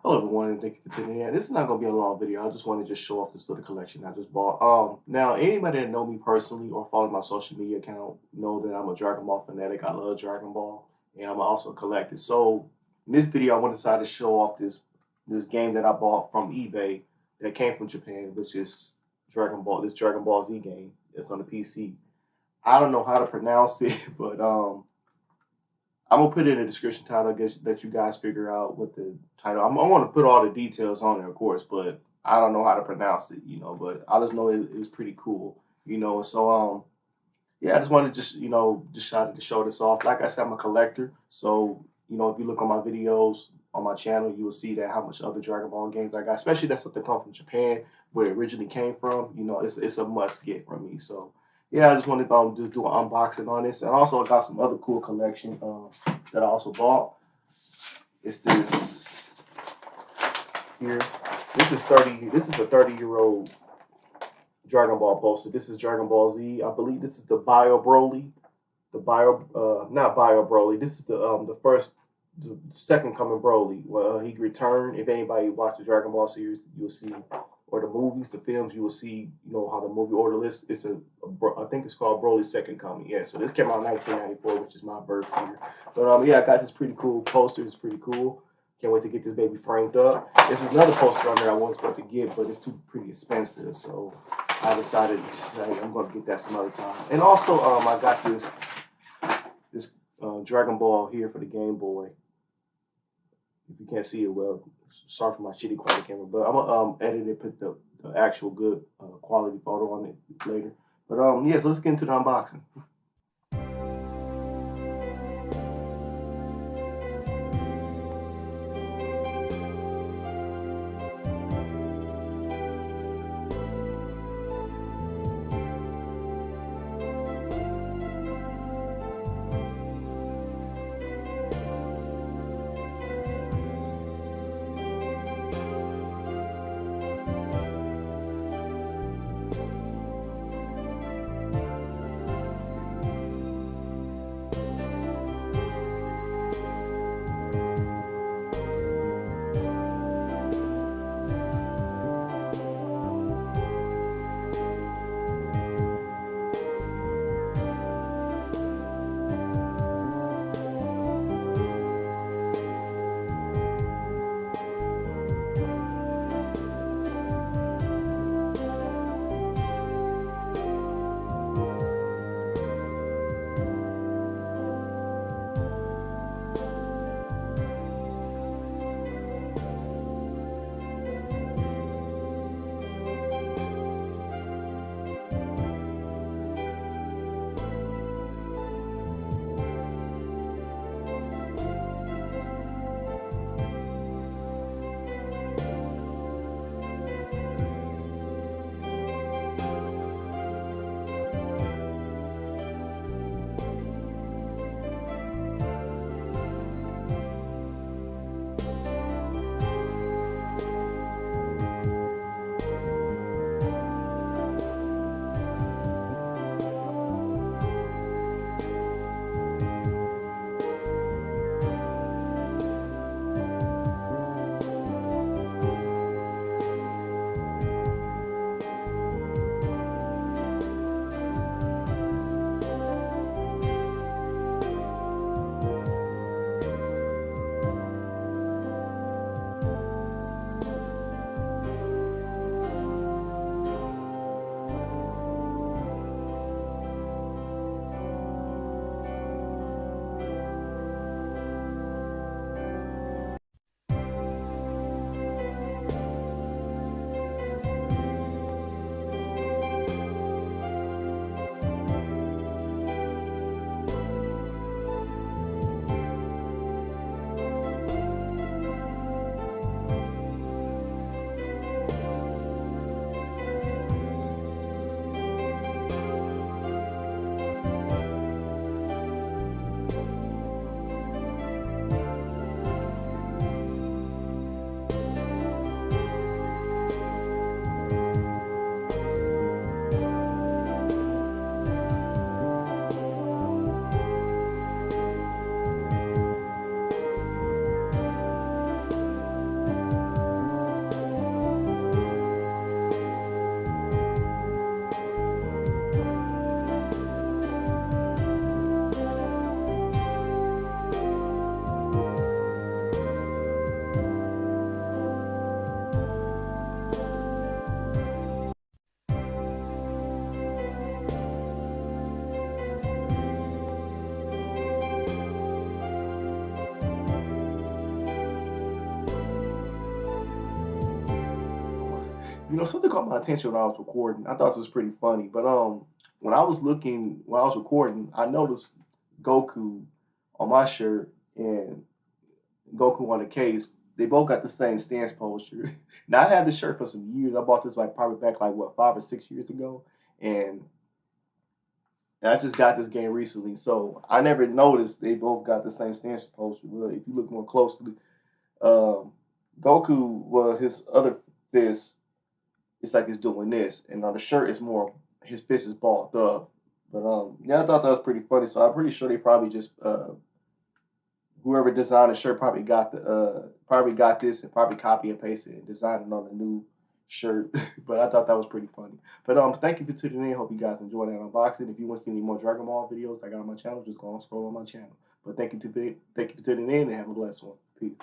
Hello everyone, and thank you for tuning in. This is not gonna be a long video. I just want to just show off this little collection I just bought. Now anybody that know me personally or follow my social media account know that I'm a Dragon Ball fanatic. I love Dragon Ball, and I'm also a collector. So in this video, I want to decide to show off this game that I bought from eBay that came from Japan, which is Dragon Ball. This Dragon Ball Z game. It's on the PC. I don't know how to pronounce it, but I'm gonna put it in the description title. I guess that you guys figure out what the title. I want to put all the details on there, of course, but I don't know how to pronounce it, But I just know it was pretty cool. So yeah, I just wanted to just try to show this off. Like I said, I'm a collector, so if you look on my videos on my channel, you will see that how much other Dragon Ball games I got, especially that's something come from Japan, where it originally came from. It's a must get from me. So yeah, I just wanted to do an unboxing on this, and also I got some other cool collection that I also bought. It's this here. This is 30. This is a 30-year-old Dragon Ball poster. This is Dragon Ball Z. I believe this is the Bio Broly. Not Bio Broly. This is the second coming Broly. Well, he returned. If anybody watched the Dragon Ball series, you'll see, or the movies, the films, you will see, how the movie order list. I think it's called Broly's Second Coming. Yeah. So this came out in 1994, which is my birth year. But yeah, I got this pretty cool poster. It's pretty cool. Can't wait to get this baby framed up. This is another poster on there I was supposed to get, but it's pretty expensive. So I decided to say I'm going to get that some other time. And also, I got this Dragon Ball here for the Game Boy. If you can't see it well, sorry for my shitty quality camera, but I'm gonna edit it, put the actual good quality photo on it later. But yeah, so let's get into the unboxing. You know, something caught my attention when I was recording. I thought it was pretty funny, but when I was recording, I noticed Goku on my shirt and Goku on the case. They both got the same stance posture. Now I had this shirt for some years. I bought this like probably back like what 5 or 6 years ago, and I just got this game recently, so I never noticed they both got the same stance posture. But if you look more closely, um, Goku, well, his other fist, it's like he's doing this, and on the shirt it's more his fist is balled up. But yeah, I thought that was pretty funny. So I'm pretty sure they probably just whoever designed the shirt probably got this and probably copy and pasted and designed it on the new shirt. But I thought that was pretty funny. But thank you for tuning in. Hope you guys enjoyed that unboxing. If you want to see any more Dragon Ball videos I got on my channel, just go on scroll on my channel. But thank you for tuning in and have a blessed one. Peace.